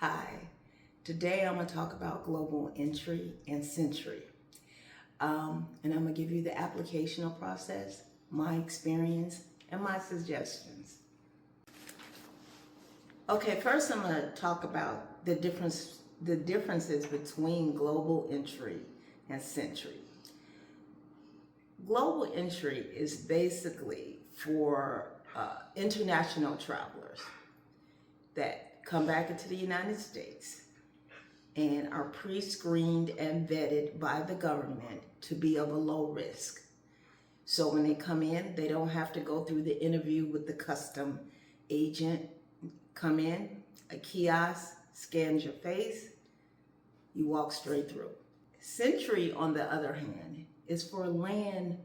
Hi, today I'm going to talk about Global Entry and SENTRI. And I'm going to give you the applicational process, my experience, and my suggestions. Okay, first I'm going to talk about the differences between Global Entry and SENTRI. Global Entry is basically for international travelers that come back into the United States and are pre-screened and vetted by the government to be of a low risk. So when they come in, they don't have to go through the interview with the custom agent. Come in, a kiosk scans your face, you walk straight through. SENTRI, on the other hand, is for land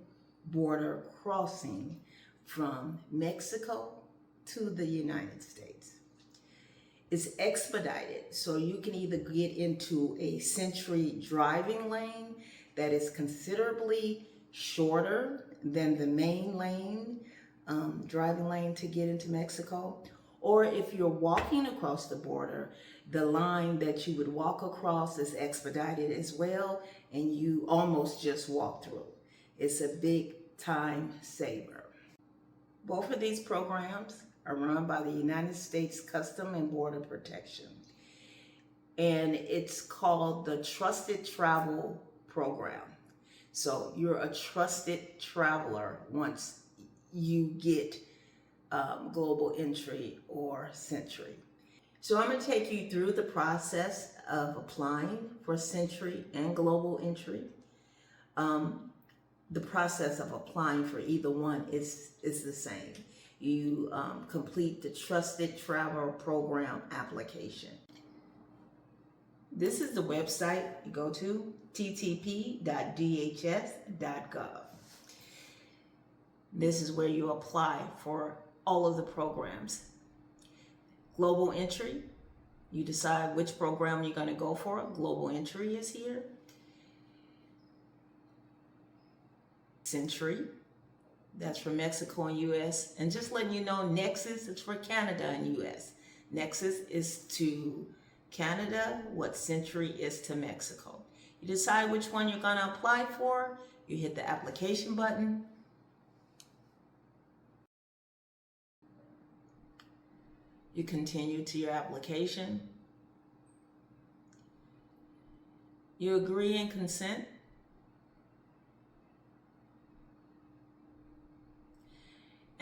border crossing from Mexico to the United States. It's expedited, so you can either get into a SENTRI driving lane that is considerably shorter than the main lane, driving lane to get into Mexico, or if you're walking across the border, the line that you would walk across is expedited as well, and you almost just walk through. It's a big time saver. Both of these programs are run by the United States Custom and Border Protection. And it's called the Trusted Travel Program. So you're a trusted traveler once you get Global Entry or SENTRI. So I'm going to take you through the process of applying for SENTRI and Global Entry. The process of applying for either one is the same. You complete the Trusted Travel Program application. This is the website you go to, ttp.dhs.gov. This is where you apply for all of the programs. Global Entry, you decide which program you're going to go for. Global Entry is here. SENTRI, that's for Mexico and US. And just letting you know, Nexus is for Canada and US. Nexus is to Canada what SENTRI is to Mexico. You decide which one you're going to apply for. You hit the application button. You continue to your application. You agree and consent.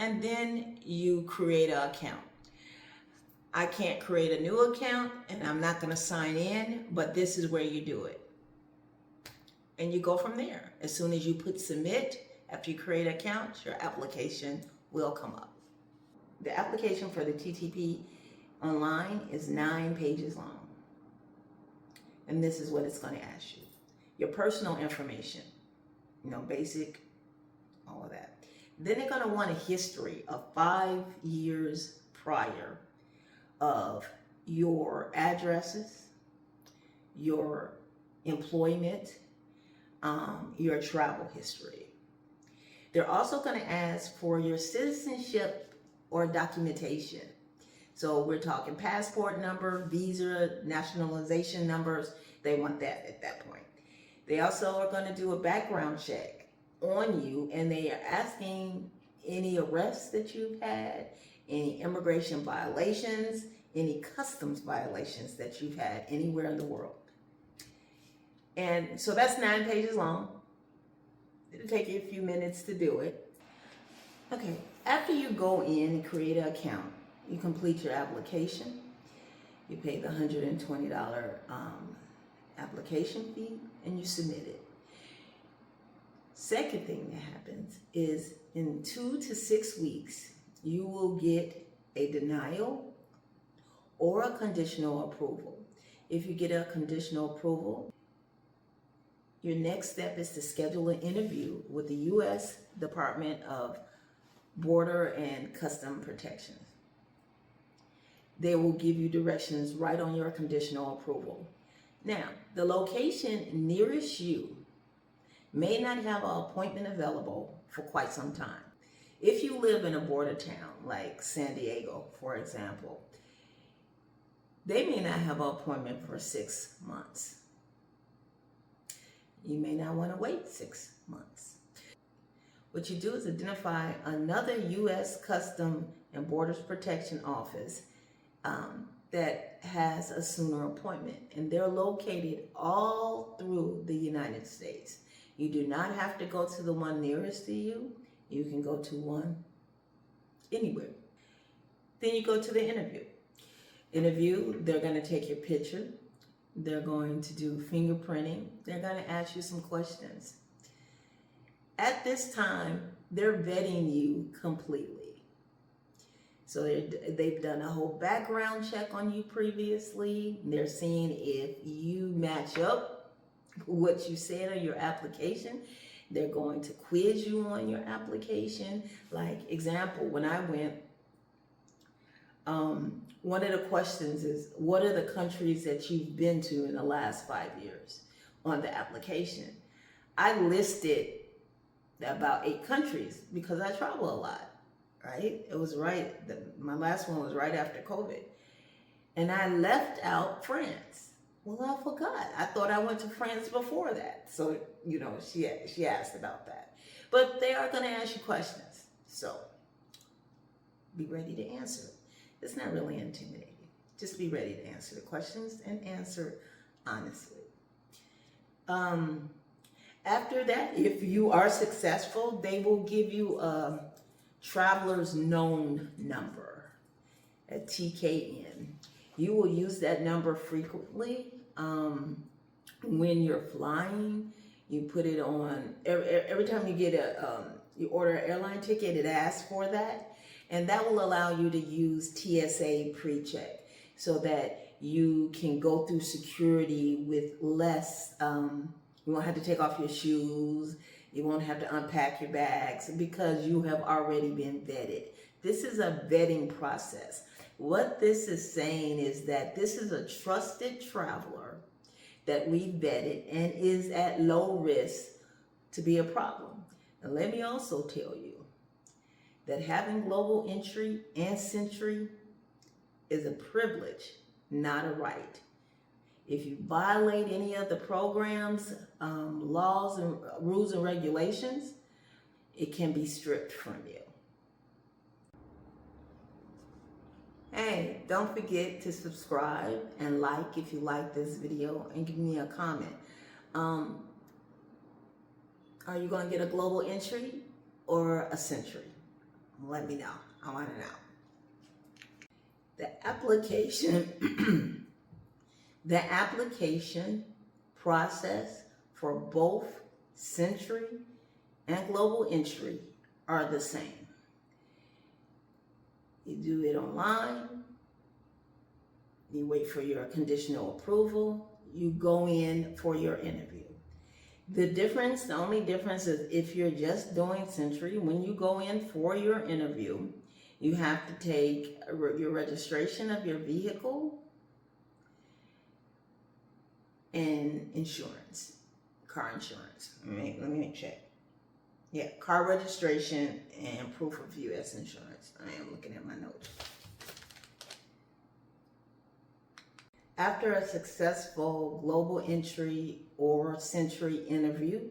And then you create an account. I can't create a new account and I'm not going to sign in, but this is where you do it. And you go from there. As soon as you put submit, after you create an account, your application will come up. The application for the TTP online is 9 pages long. And this is what it's going to ask you. Your personal information, basic, all of that. Then they're going to want a history of 5 years prior of your addresses, your employment, your travel history. They're also going to ask for your citizenship or documentation. So we're talking passport number, visa, nationalization numbers. They want that at that point. They also are going to do a background check on you, and they are asking any arrests that you've had, any immigration violations, any customs violations that you've had anywhere in the world. And so that's 9 pages long. It'll take you a few minutes to do it. Okay, after you go in and create an account, you complete your application. You pay the $120 application fee, and you submit it. Second thing that happens is in 2 to 6 weeks, you will get a denial or a conditional approval. If you get a conditional approval, your next step is to schedule an interview with the U.S. Department of Border and Custom Protection. They will give you directions right on your conditional approval. Now, the location nearest you may not have an appointment available for quite some time. If you live in a border town like San Diego, for example, They may not have an appointment for 6 months. You may not want to wait 6 months. What you do is identify another U.S. Custom and Borders Protection office that has a sooner appointment, and they're located all through the United States. You do not have to go to the one nearest to you. You can go to one anywhere. Then you go to the interview. They're going to take your picture. They're going to do fingerprinting. They're going to ask you some questions. At this time, they're vetting you completely. So they've done a whole background check on you previously. They're seeing if you match up what you said on your application. They're going to quiz you on your application. Like example, when I went, one of the questions is, what are the countries that you've been to in the last 5 years on the application? I listed about 8 countries because I travel a lot, right? It was my last one was right after COVID. And I left out France. Well, I forgot. I thought I went to France before that. So, she asked about that. But they are going to ask you questions. So be ready to answer it. It's not really intimidating. Just be ready to answer the questions and answer honestly. After that, if you are successful, they will give you a traveler's known number, a TKN. You will use that number frequently when you're flying. You put it on, every time you get you order an airline ticket, it asks for that. And that will allow you to use TSA pre-check so that you can go through security with less, you won't have to take off your shoes, you won't have to unpack your bags because you have already been vetted. This is a vetting process. What this is saying is that this is a trusted traveler that we vetted and is at low risk to be a problem. And let me also tell you that having Global Entry and SENTRI is a privilege, not a right. If you violate any of the programs, laws, and rules and regulations, it can be stripped from you. Hey, don't forget to subscribe and like if you like this video, and give me a comment. Are you going to get a Global Entry or a SENTRI? Let me know. I want to know. The application process for both SENTRI and Global Entry are the same. You do it online. You wait for your conditional approval. You go in for your interview. The only difference is if you're just doing SENTRI, when you go in for your interview, you have to take your registration of your vehicle and insurance, car insurance. Let me check. Yeah, car registration and proof of U.S. insurance. I am looking at my notes. After a successful Global Entry or SENTRI interview,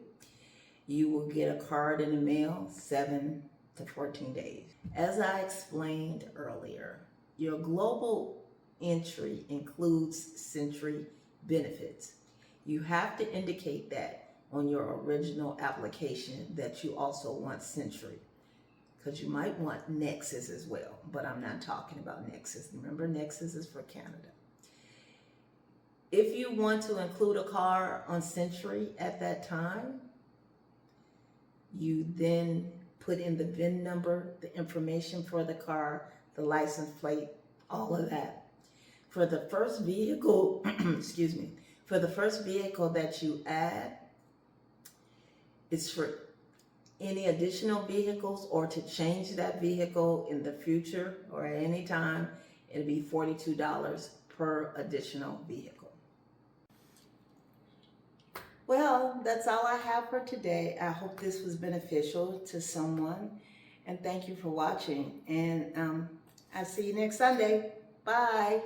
you will get a card in the mail 7 to 14 days. As I explained earlier, your Global Entry includes SENTRI benefits. You have to indicate that on your original application that you also want SENTRI, because you might want Nexus as well, but I'm not talking about Nexus. Remember, Nexus is for Canada. If you want to include a car on SENTRI at that time, you then put in the VIN number, the information for the car, the license plate, all of that. For the first vehicle, for the first vehicle that you add, it's for any additional vehicles or to change that vehicle in the future or at any time, it'll be $42 per additional vehicle. Well, that's all I have for today. I hope this was beneficial to someone, and thank you for watching. And I'll see you next Sunday. Bye.